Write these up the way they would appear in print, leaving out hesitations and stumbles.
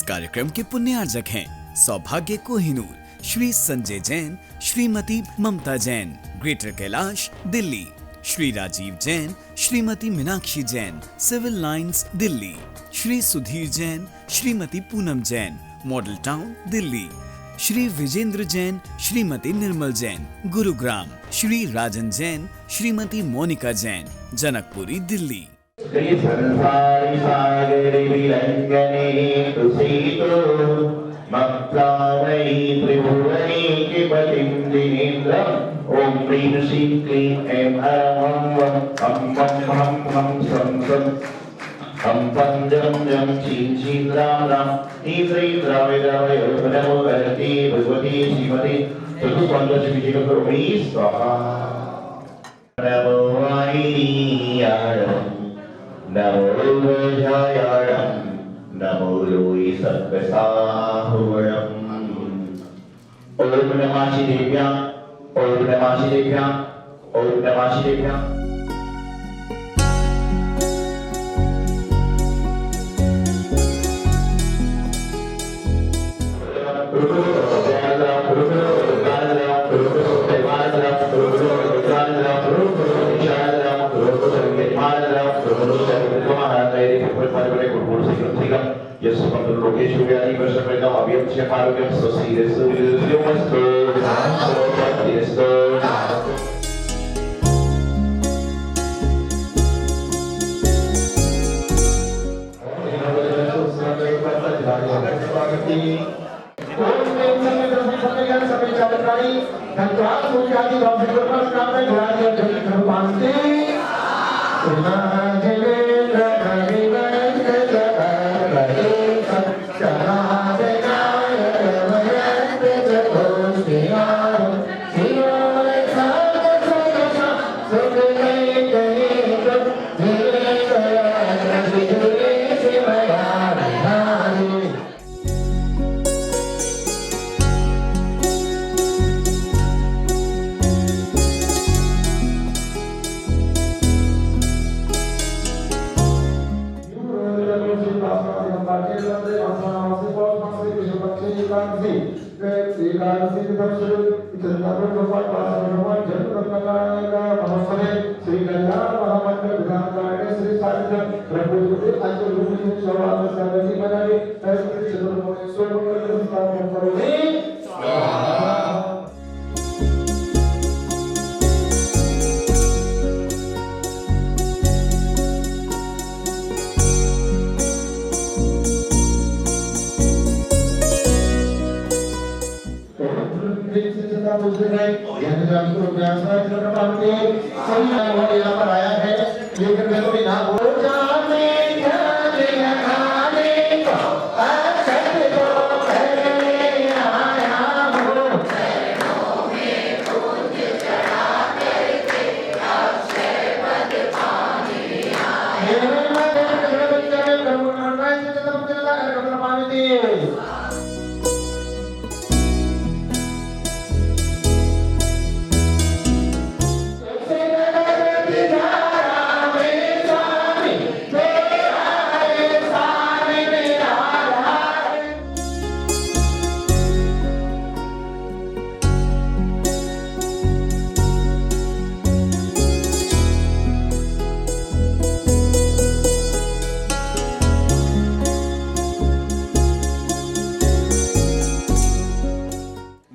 कार्यक्रम के पुण्यार्जक हैं सौभाग्य Kohinoor, Shri Sanjay Jain, Shrimati Mamta Jain, greater Kailash Delhi, Shri Rajeev Jain, Shrimati Meenakshi Jain, civil lines Delhi, Shri Sudhir Jain, Shrimati Poonam Jain, model town Delhi, Shri Vijendra Jain, Shrimati Nirmal Jain, Gurugram, Shri Rajan Jain, Shrimati Monika Jain, Janakpuri Delhi. Shri संसारी सागरे विलंघने तुसीतो मक्कामयी त्रिभुवनी किपतिं दिनेन्द्रम् ओम प्रीं श्रीं क्लीं ऐं हं वं हं हं सं सं हम पंजम जम चीं चीं राम राम ईं द्रावे द्रावे नमो भगवती भगवती श्रीमती चतुष्पंच विजय करोमि स्वाहा। नमो वाणीयाय नमो वज्रायाणं नमो लोई सर्वसाहुवरम्। ओम नमः शिवेभ्यां ओम नमः शिवेभ्यां ओम नमः शिवेभ्यां।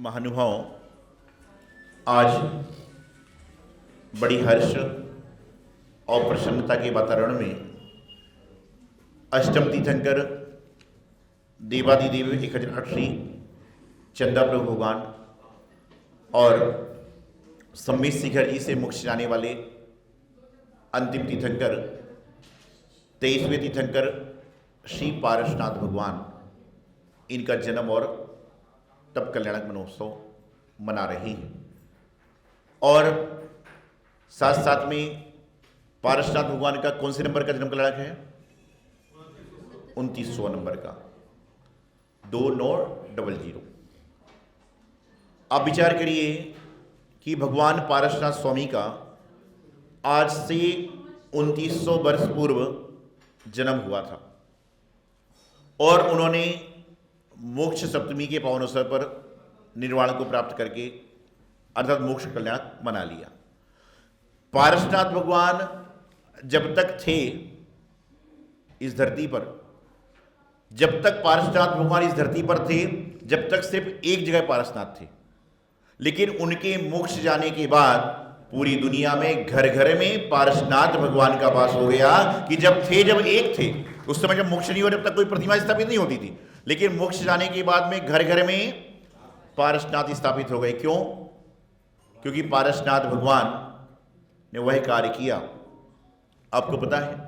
महानुभाव, आज बड़ी हर्ष और प्रसन्नता के वातावरण में अष्टम तीर्थंकर देवादिदेव 1008 श्री चंदा प्रभु भगवान और सम्मित शिखर जी से मोक्ष जाने वाले अंतिम तीर्थंकर 23वें तीर्थंकर श्री पारसनाथ भगवान, इनका जन्म और तब कल्याणक महोत्सव मना रही है। और साथ साथ में पारसनाथ भगवान का कौन से नंबर का जन्म कल्याणक है? 29वां नंबर का, 2900। आप विचार करिए कि भगवान पारसनाथ स्वामी का आज से 2900 वर्ष पूर्व जन्म हुआ था और उन्होंने मोक्ष सप्तमी के पावन अवसर पर निर्वाण को प्राप्त करके अर्थात मोक्ष कल्याण मना लिया। पारसनाथ भगवान जब तक थे इस धरती पर, जब तक पारसनाथ भगवान इस धरती पर थे, जब तक सिर्फ एक जगह पारसनाथ थे। लेकिन उनके मोक्ष जाने के बाद पूरी दुनिया में घर घर में पारसनाथ भगवान का वास हो गया कि जब एक थे उस समय जब मोक्ष नहीं हो तब तक कोई प्रतिमा स्थापित नहीं होती थी, लेकिन मोक्ष जाने के बाद में घर घर में पारसनाथ स्थापित हो गए। क्यों? क्योंकि पारसनाथ भगवान ने वह कार्य किया। आपको पता है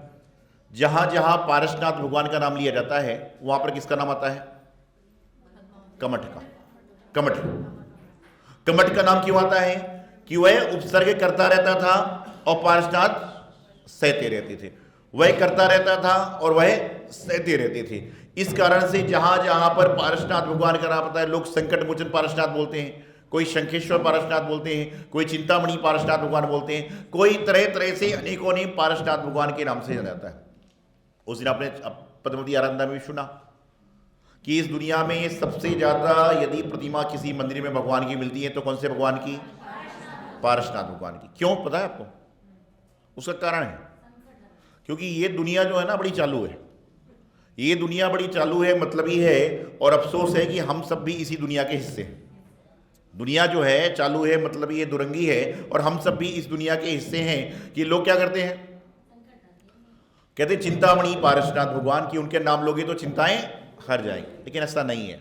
जहां जहां पारसनाथ भगवान का नाम लिया जाता है वहां पर किसका नाम आता है? कमठ का। कमठ का नाम क्यों आता है? कि वह उपसर्ग करता रहता था और पारसनाथ सहते रहते थे। वह करता रहता था और वह सहते रहते थे। इस कारण से जहां जहां पर पारसनाथ भगवान का नाम आता है, लोग संकट मोचन पारसनाथ बोलते हैं, कोई शंखेश्वर पारसनाथ बोलते हैं, कोई चिंतामणि पारसनाथ भगवान बोलते हैं, कोई तरह तरह से अनेकों ने पारसनाथ भगवान के नाम से जाना जाता है। उस दिन आपने पद्मावती आराधना में सुना कि इस दुनिया में सबसे ज्यादा यदि प्रतिमा किसी मंदिर में भगवान की मिलती है तो कौन से भगवान की? पारसनाथ भगवान की। क्यों पता है आपको? उसका कारण है क्योंकि ये दुनिया जो है ना बड़ी चालू है। ये दुनिया बड़ी चालू है, मतलब ही है, और अफसोस है कि हम सब भी इसी दुनिया के हिस्से हैं। दुनिया जो है चालू है, मतलब ये दुरंगी है, और हम सब भी इस दुनिया के हिस्से हैं। कि लोग क्या करते हैं? कहते चिंतामणि पारसनाथ भगवान की उनके नाम लोगे तो चिंताएं हर जाएंगी, लेकिन ऐसा नहीं है।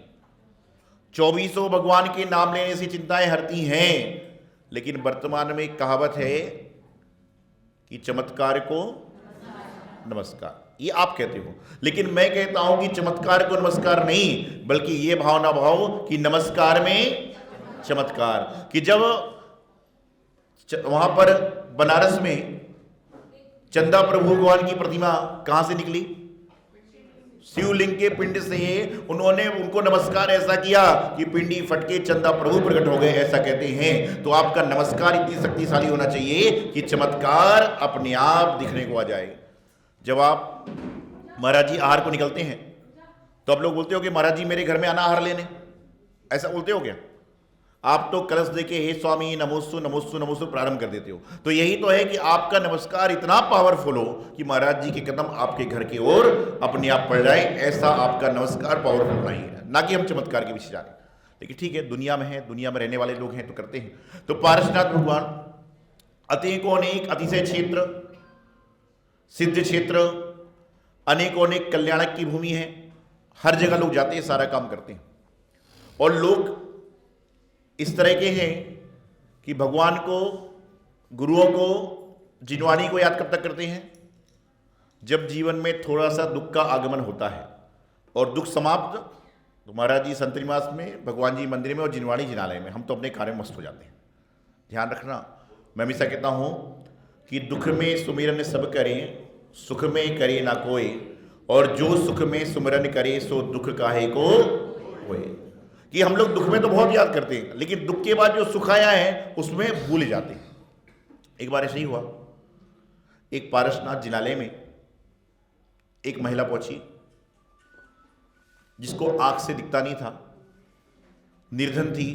2400 भगवान के नाम लेने से चिंताएं हरती हैं, लेकिन वर्तमान में एक कहावत है कि चमत्कार को नमस्कार। ये आप कहते हो, लेकिन मैं कहता हूं कि चमत्कार को नमस्कार नहीं, बल्कि ये भावना भाव कि नमस्कार में चमत्कार। कि जब वहां पर बनारस में चंदा प्रभु भगवान की प्रतिमा कहां से निकली? शिवलिंग के पिंड से। उन्होंने उनको नमस्कार ऐसा किया कि पिंडी फटके चंदा प्रभु प्रकट हो गए, ऐसा कहते हैं। तो आपका नमस्कार इतनी शक्तिशाली होना चाहिए कि चमत्कार अपने आप दिखने को आ जाए। जब आप महाराज जी आहार को निकलते हैं तो आप लोग बोलते हो कि महाराज जी मेरे घर में आना आहार लेने, ऐसा बोलते हो क्या? आप तो कलश देके हे स्वामी नमोस्तु नमोस्तु नमोस्तु प्रारंभ कर देते हो। तो यही तो है कि आपका नमस्कार इतना पावरफुल हो कि महाराज जी के कदम आपके घर की ओर अपने आप पड़ जाए, ऐसा आपका नमस्कार पावरफुल नहीं है। ना कि हम चमत्कार के पीछे जा रहे हैं, लेकिन ठीक है, दुनिया में है, दुनिया में रहने वाले लोग हैं तो करते हैं। तो पारसनाथ भगवान अनेकों अनेक अतिशय क्षेत्र, सिद्ध क्षेत्र, अनेकों अनेक कल्याणक की भूमि है। हर जगह लोग जाते हैं, सारा काम करते हैं। और लोग इस तरह के हैं कि भगवान को, गुरुओं को, जिनवानी को याद कब तक करते हैं? जब जीवन में थोड़ा सा दुख का आगमन होता है और दुख समाप्त, तो महाराज जी संतरी मास में, भगवान जी मंदिर में और जिनवाणी जिनालय में, हम तो अपने कार्य में मस्त हो जाते हैं। ध्यान रखना, मैं हमेशा कहता हूं कि दुख में सुमिरन सब करें, सुख में करे ना कोई, और जो सुख में सुमिरन करे सो दुख काहे को होए। कि हम लोग दुख में तो बहुत याद करते हैं, लेकिन दुख के बाद जो सुख आया है उसमें भूल जाते हैं। एक बार ऐसे ही हुआ, एक पारसनाथ जिनालय में एक महिला पहुंची जिसको आंख से दिखता नहीं था, निर्धन थी।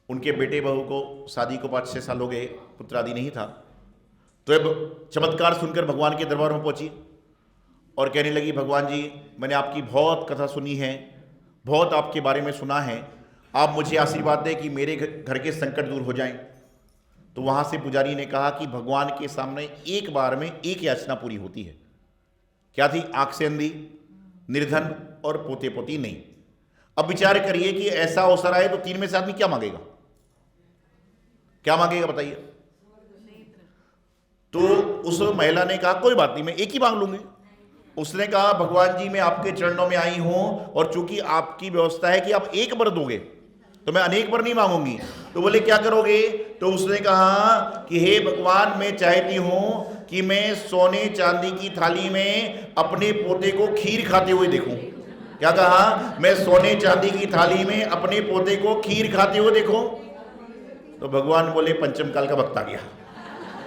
उनके बेटे बहू को शादी को 5-6 साल हो गए, पुत्र आदि नहीं था। तो अब चमत्कार सुनकर भगवान के दरबार में पहुंची और कहने लगी, भगवान जी मैंने आपकी बहुत कथा सुनी है, बहुत आपके बारे में सुना है, आप मुझे आशीर्वाद दें कि मेरे घर के संकट दूर हो जाएं। तो वहां से पुजारी ने कहा कि भगवान के सामने एक बार में एक याचना पूरी होती है। क्या थी? आंख से अंधी, निर्धन और पोते पोती नहीं। अब विचार करिए कि ऐसा अवसर आए तो 3 में से आदमी क्या मांगेगा? क्या मांगेगा बताइए? तो उस महिला ने कहा कोई बात नहीं, मैं एक ही मांग लूंगी। उसने कहा भगवान जी मैं आपके चरणों में आई हूं, और चूंकि आपकी व्यवस्था है कि आप एक बार दोगे तो मैं अनेक बार नहीं मांगूंगी। तो बोले क्या करोगे? तो उसने कहा कि हे भगवान मैं चाहती हूं कि मैं सोने चांदी की थाली में अपने पोते को खीर खाते हुए देखूं। क्या कहा? मैं सोने चांदी की थाली में अपने पोते को खीर खाते हुए देखूं। तो भगवान बोले पंचम काल का वक्त आ गया।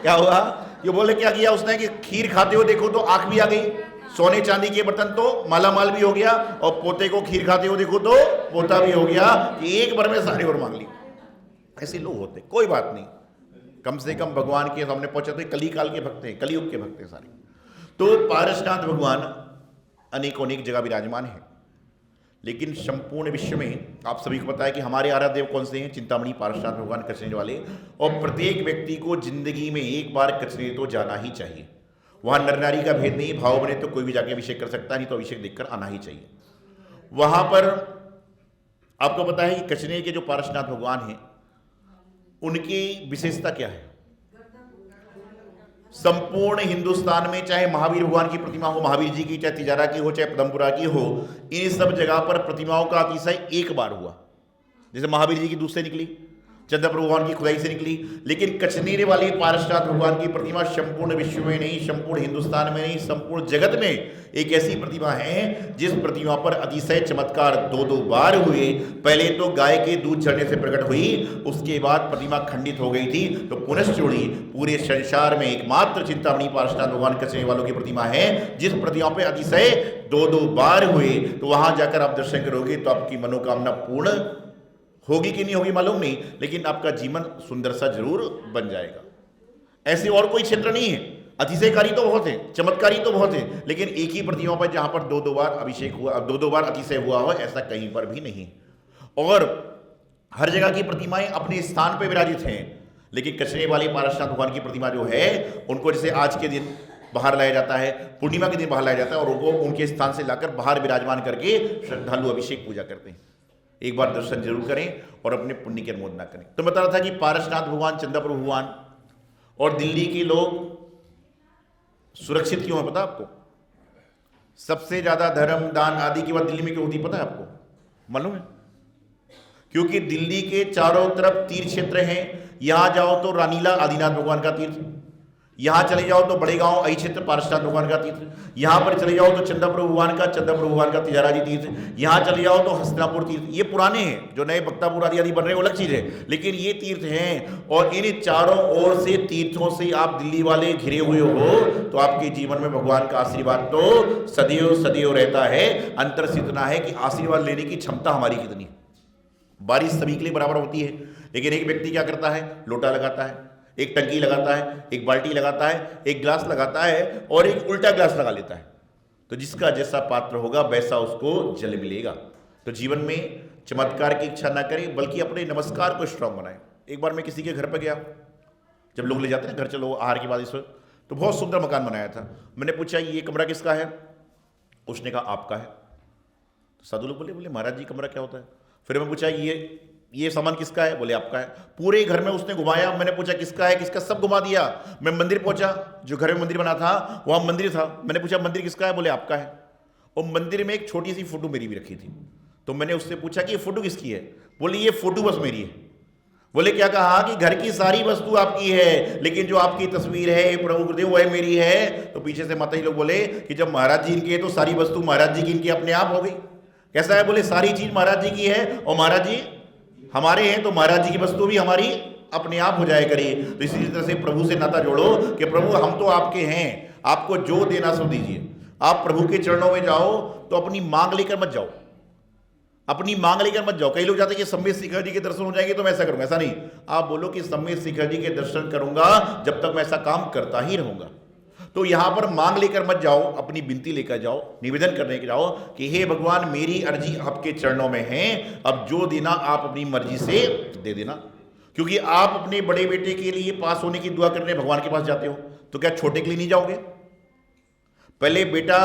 क्या हुआ? ये बोले क्या किया उसने कि खीर खाते हुए देखो, तो आंख भी आ गई, सोने चांदी के बर्तन तो मालामाल भी हो गया, और पोते को खीर खाते हो देखो तो पोता भी हो गया कि एक बार में सारी और मांग ली। ऐसे लोग होते, कोई बात नहीं, कम से कम भगवान के सामने पहुंचे तो कली काल के भक्त हैं, कलयुग के भक्त हैं सारे। तो पारसनाथ भगवान अनेकों अनेक जगह विराजमान है, लेकिन संपूर्ण विश्व में आप सभी को पता है कि हमारे आराध्य देव कौन से हैं? चिंतामणि पारसनाथ भगवान कचरे वाले। और प्रत्येक व्यक्ति को जिंदगी में एक बार कचरे तो जाना ही चाहिए। वहां नर नारी का भेद नहीं, भाव बने तो कोई भी जाके अभिषेक कर सकता है, नहीं तो अभिषेक देखकर आना ही चाहिए। वहां पर आपको पता है कि कचरे के जो पारसनाथ भगवान हैं उनकी विशेषता क्या है? संपूर्ण हिंदुस्तान में चाहे महावीर भगवान की प्रतिमा हो, महावीर जी की, चाहे तिजारा की हो, चाहे पदमपुरा की हो, इन सब जगह पर प्रतिमाओं का अतिशय एक बार हुआ। जैसे महावीर जी की दूध से निकली, चंद्र भगवान की खुदाई से निकली, लेकिन कचनेरे वाली पारसनाथ भगवान की प्रतिमा संपूर्ण विश्व में नहीं, संपूर्ण हिंदुस्तान में नहीं, संपूर्ण जगत में एक ऐसी प्रतिमा है जिस प्रतिमा पर अतिशय चमत्कार दो बार हुए। पहले तो गाय के दूध झरने से प्रकट हुई, उसके बाद प्रतिमा खंडित हो गई थी, तो पुनः जुड़ी। पूरे संसार में एकमात्र चिंतामणि पारसनाथ भगवान कचने वालों की प्रतिमा है जिस प्रतिमा पे अतिशय दो बार हुए। तो वहां जाकर आप दर्शन करोगे तो आपकी मनोकामना पूर्ण होगी कि नहीं होगी मालूम नहीं, लेकिन आपका जीवन सुंदर सा जरूर बन जाएगा। ऐसे और कोई क्षेत्र नहीं है। अतिशयकारी तो बहुत है, चमत्कारी तो बहुत है, लेकिन एक ही प्रतिमा पर जहां पर दो बार अभिषेक हुआ, दो बार अतिशय हुआ हो, ऐसा कहीं पर भी नहीं। और हर जगह की प्रतिमाएं अपने स्थान पर विराजित हैं, लेकिन कचरे वाले पारसनाथ भगवान की प्रतिमा जो है उनको जैसे आज के दिन बाहर लाया जाता है, पूर्णिमा के दिन बाहर लाया जाता है, और उनको उनके स्थान से लाकर बाहर विराजमान करके श्रद्धालु अभिषेक पूजा करते हैं। एक बार दर्शन जरूर करें और अपने पुण्य की अनुमोदना करें। तो बता रहा था कि पारसनाथ भगवान, चंद्रप्रभु भगवान और दिल्ली के लोग सुरक्षित क्यों है पता आपको? सबसे ज्यादा धर्म दान आदि की बात दिल्ली में क्यों होती पता है आपको? मालूम है? क्योंकि दिल्ली के चारों तरफ तीर्थ क्षेत्र हैं। यहां जाओ तो रानीला आदिनाथ भगवान का तीर्थ, यहां चले जाओ तो बड़े गांव आई क्षेत्र पारसनाथ भगवान का तीर्थ, यहां पर चले जाओ तो चंद्रप्रभु भगवान का तिजारा जी तीर्थ, यहां चले जाओ तो हस्तिनापुर तीर्थ। ये पुराने हैं, जो नए बख्तापुर आदि बन रहे हैं वो अलग चीज है, लेकिन ये तीर्थ हैं। और इन चारों ओर से तीर्थों से आप दिल्ली वाले घिरे हुए हो तो आपके जीवन में भगवान का आशीर्वाद तो सदैव सदैव रहता है। अंतर से इतना है कि आशीर्वाद लेने की क्षमता हमारी कितनी। बारिश सभी के लिए बराबर होती है, लेकिन एक व्यक्ति क्या करता है? लोटा लगाता है, एक टंकी लगाता है, एक बाल्टी लगाता है, एक ग्लास लगाता है और एक उल्टा ग्लास लगा लेता है। तो जिसका जैसा पात्र होगा वैसा उसको जल मिलेगा। तो जीवन में चमत्कार की इच्छा ना करें, बल्कि अपने नमस्कार को स्ट्रांग बनाएं। एक बार मैं किसी के घर पर गया, जब लोग ले जाते हैं घर, चलो आहार के बाद इस वक्त, तो बहुत सुंदर मकान बनाया था। मैंने पूछा ये कमरा किसका है? उसने कहा आपका है। तो साधु लोग बोले महाराज जी कमरा क्या होता है? फिर मैं पूछा ये सामान किसका है? बोले आपका है। पूरे घर में उसने घुमाया, मैंने पूछा किसका है, किसका, सब घुमा दिया। मैं मंदिर पहुंचा, जो घर में मंदिर बना था वहां मंदिर था, मैंने पूछा मंदिर किसका है? बोले आपका है। और मंदिर में एक छोटी सी फोटो मेरी भी रखी थी, तो मैंने उससे पूछा कि ये फोटो किसकी है? बोले ये फोटो बस मेरी है। बोले क्या कहा? कि घर की सारी वस्तु आपकी है, लेकिन जो आपकी तस्वीर है प्रभु गुरुदेव वह मेरी है। तो पीछे से माता जी लोग बोले कि जब महाराज जी इनके है तो सारी वस्तु महाराज जी की इनकी अपने आप हो गई। कैसा है? बोले सारी चीज महाराज जी की है और महाराज जी हमारे हैं, तो महाराज जी की वस्तु भी हमारी अपने आप हो जाए करिए। तो इसी तरह से प्रभु से नाता जोड़ो कि प्रभु हम तो आपके हैं, आपको जो देना सो दीजिए। आप प्रभु के चरणों में जाओ तो अपनी मांग लेकर मत जाओ, अपनी मांग लेकर मत जाओ। कई लोग चाहते हैं कि सम्मेत शिखर जी के दर्शन हो जाएंगे तो मैं ऐसा करूंगा। ऐसा नहीं, आप बोलो कि सम्मेत शिखर जी के दर्शन करूंगा जब तक मैं ऐसा काम करता ही रहूंगा। तो यहां पर मांग लेकर मत जाओ, अपनी विनती लेकर जाओ, निवेदन करने के जाओ कि हे भगवान मेरी अर्जी आपके चरणों में है, अब जो देना आप अपनी मर्जी से दे देना। क्योंकि आप अपने बड़े बेटे के लिए पास होने की दुआ करने भगवान के पास जाते हो, तो क्या छोटे के लिए नहीं जाओगे? पहले बेटा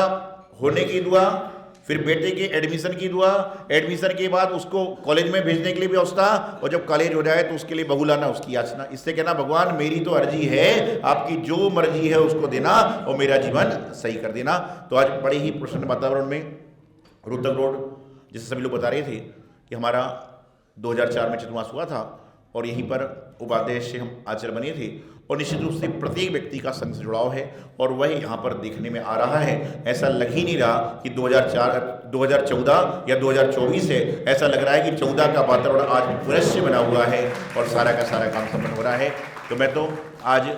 होने की दुआ, फिर बेटे के एडमिशन की दुआ, एडमिशन के बाद उसको कॉलेज में भेजने के लिए व्यवस्था, और जब कॉलेज हो जाए तो उसके लिए बहू लाना, उसकी याचना। इससे कहना भगवान मेरी तो अर्जी है, आपकी जो मर्जी है उसको देना और मेरा जीवन सही कर देना। तो आज बड़े ही प्रसन्न वातावरण में रोहतक रोड, जैसे सभी लोग बता रहे थे कि हमारा 2004 में चतुर्मास हुआ था और यहीं पर उपाध्यक्ष से हम आचार्य बने थे, और निश्चित रूप से प्रत्येक व्यक्ति का संघ से जुड़ाव है और वह यहाँ पर देखने में आ रहा है। ऐसा लग ही नहीं रहा कि 2014 या 2024 है, ऐसा लग रहा है कि 14 का वातावरण आज पुनश्च बना हुआ है और सारा का सारा काम संपन्न हो रहा है। तो मैं तो आज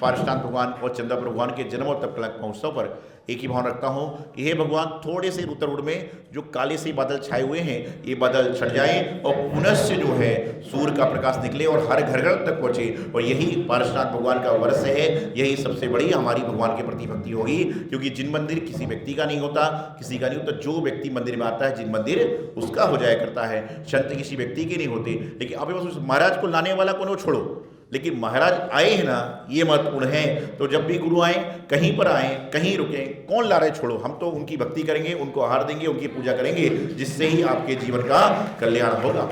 पारसनाथ भगवान और चंदा भगवान के जन्म और तप कलंक महोत्सव पर एक ही भावना रखता हूँ कि हे भगवान, थोड़े से उत्तर में जो काले से बादल छाए हुए हैं, ये बादल छट जाएं और पुनश्च जो है सूर्य का प्रकाश निकले और हर घर घर तक पहुँचे। और यही पारसनाथ भगवान का वर्ष है, यही सबसे बड़ी हमारी भगवान के प्रति भक्ति होगी। क्योंकि जिन मंदिर किसी व्यक्ति का नहीं होता, किसी का नहीं होता, जो व्यक्ति मंदिर में आता है जिन मंदिर उसका हो जाया करता है, संत किसी व्यक्ति के नहीं होते। लेकिन अब उस महाराज को लाने वाला कौन हो छोड़ो, लेकिन महाराज आए हैं ना, ये महत्वपूर्ण है। तो जब भी गुरु आए, कहीं पर आए, कहीं रुके, कौन ला रहे छोड़ो, हम तो उनकी भक्ति करेंगे, उनको आहार देंगे, उनकी पूजा करेंगे, जिससे ही आपके जीवन का कल्याण होगा।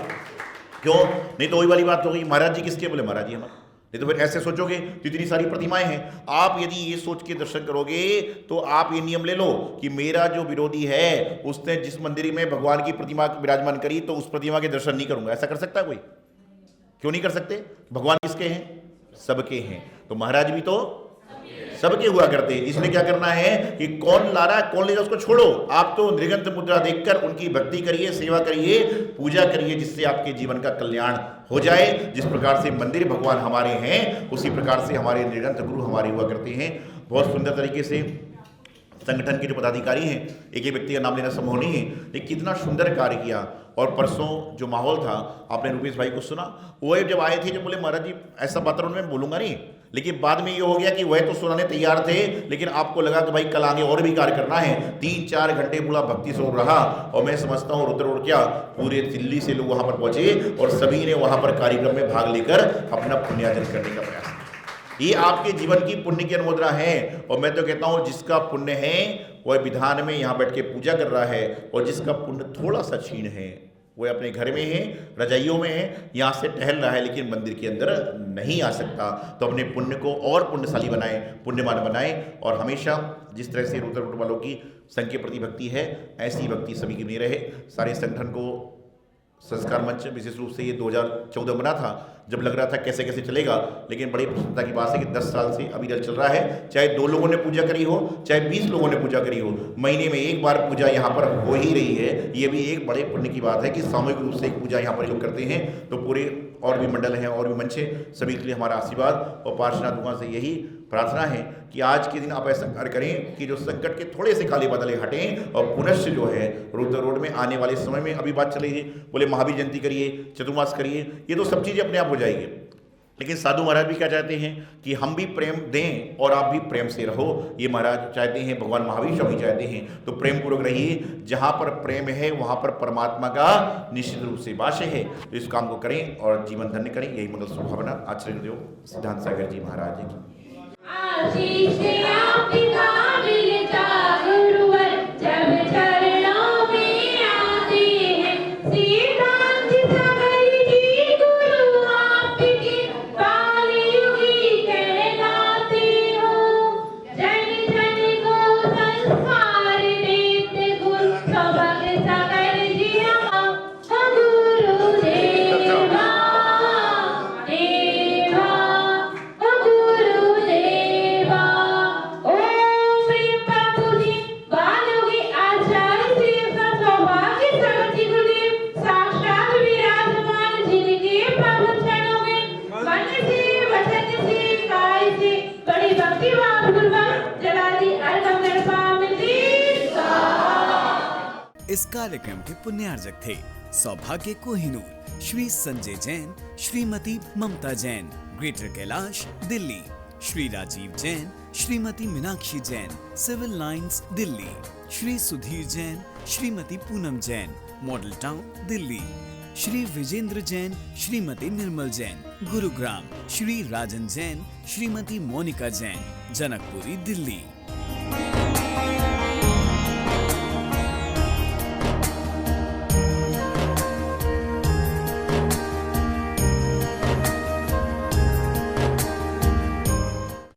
क्यों? नहीं तो वही वाली बात होगी, महाराज जी किसके बोले, महाराज जी हमारे। नहीं तो फिर ऐसे सोचोगे तो इतनी सारी प्रतिमाएं हैं। आप यदि ये सोच के दर्शन करोगे तो आप ये नियम ले लो कि मेरा जो विरोधी है उसने जिस मंदिर में भगवान की प्रतिमा विराजमान करी तो उस प्रतिमा के दर्शन नहीं करूंगा। ऐसा कर सकता है कोई? क्यों नहीं कर सकते? भगवान किसके हैं? सबके हैं। तो महाराज भी तो सबके हुआ करते हैं। इसलिए क्या करना है कि कौन ला रहा है, कौन ले रहा है, उसको छोड़ो। आप तो निर्गंत मुद्रा देखकर उनकी भक्ति करिए, सेवा करिए, पूजा करिए, जिससे आपके जीवन का कल्याण हो जाए। जिस प्रकार से मंदिर भगवान हमारे हैं, उसी प्रकार से हमारे निर्गंत गुरु हमारे हुआ करते हैं। बहुत सुंदर तरीके से संगठन के जो पदाधिकारी हैं, एक एक व्यक्ति का नाम लेना संभव नहीं है, लेकिन कितना सुंदर कार्य किया। और परसों जो माहौल था, आपने रुपेश भाई को सुना, वो जब आए थे, जब बोले महाराज जी ऐसा वातावरण में बोलूंगा नहीं, लेकिन बाद में ये हो गया कि वह तो सुनाने तैयार थे, लेकिन आपको लगा कि भाई कल आगे और भी कार्य करना है। 3-4 घंटे पूरा भक्ति स्वरूप रहा। और मैं समझता हूँ रुद्र और क्या पूरे दिल्ली से लोग वहां पर पहुंचे और सभी ने वहां पर कार्यक्रम में भाग लेकर अपना पुण्यार्जन करने का प्रयास किया। ये आपके जीवन की पुण्य की अनुमोदना है। और मैं तो कहता हूं जिसका पुण्य है वह विधान में यहां बैठ के पूजा कर रहा है, और जिसका पुण्य थोड़ा सा क्षीण है वह अपने घर में है, रजाइयों में है, यहाँ से टहल रहा है, लेकिन मंदिर के अंदर नहीं आ सकता। तो अपने पुण्य को और पुण्यशाली बनाए, पुण्यवान बनाए। और हमेशा जिस तरह से रुद्रकुट वालों की संघ के प्रति भक्ति है, ऐसी भक्ति सभी की नहीं रहे। सारे संगठन को संस्कार मंच विशेष रूप से ये 2014 बना था, जब लग रहा था कैसे कैसे चलेगा, लेकिन बड़ी प्रसन्नता की बात है कि 10 साल से अभी तक चल रहा है। चाहे 2 लोगों ने पूजा करी हो, चाहे 20 लोगों ने पूजा करी हो, महीने में एक बार पूजा यहाँ पर हो ही रही है। ये भी एक बड़े पुण्य की बात है कि सामूहिक रूप से एक पूजा यहाँ पर लोग करते हैं। तो पूरे और भी मंडल हैं और भी मंच हैं, सभी के लिए हमारा आशीर्वाद और पार्श्वनाथ भगवान से यही प्रार्थना है कि आज के दिन आप ऐसा कार्य करें कि जो संकट के थोड़े से काले बादल हटें और पुनश्च जो है रुद्र रोड में आने वाले समय में, अभी बात चलेगी, बोले महावीर जयंती करिए, चतुर्मास करिए, ये तो सब चीज़ें अपने आप हो जाएगी। लेकिन साधु महाराज भी क्या चाहते हैं कि हम भी प्रेम दें और आप भी प्रेम से रहो। ये महाराज चाहते हैं, भगवान महावीर स्वामी चाहते हैं। तो प्रेम पूर्वक रहिए। जहाँ पर प्रेम है वहाँ पर परमात्मा का निश्चित रूप से वास है। तो इस काम को करें और जीवन धन्य करें। यही मंगल शुभकामना आचार्य देव सिद्धांत सागर जी महाराज जी की। आशीष पिता मिलता गुरुवर जब चरणों में आते हैं। सिद्धांत सागर जी गुरु आपके बालयुगी कहलाते हो। जन जन को संस्कार देते गुरु सौभाग्य सागर जी हम गुरु देवा देवा गुरु देवा। ओम प्रेम प्रभु जी बालयोगी आचार्य श्री सौभाग्य सागर जी गुरुदेव साक्षात विराजमान जिनके प्रवचनों में मन से वचन से काय से बड़ी भक्ति भाव पूर्वक जलादि अर्घ निर्भा मिली। इस कार्यक्रम के पुण्यार्जक थे सौभाग्य Kohinoor, Shri Sanjay Jain, Shrimati Mamta Jain, greater Kailash Delhi, Shri Rajeev Jain, Shrimati Meenakshi Jain, civil lines Delhi, Shri Sudhir Jain, Shrimati Poonam Jain, model town Delhi, Shri Vijendra Jain, Shrimati Nirmal Jain, Gurugram, Shri Rajan Jain, Shrimati Monika Jain, Janakpuri Delhi.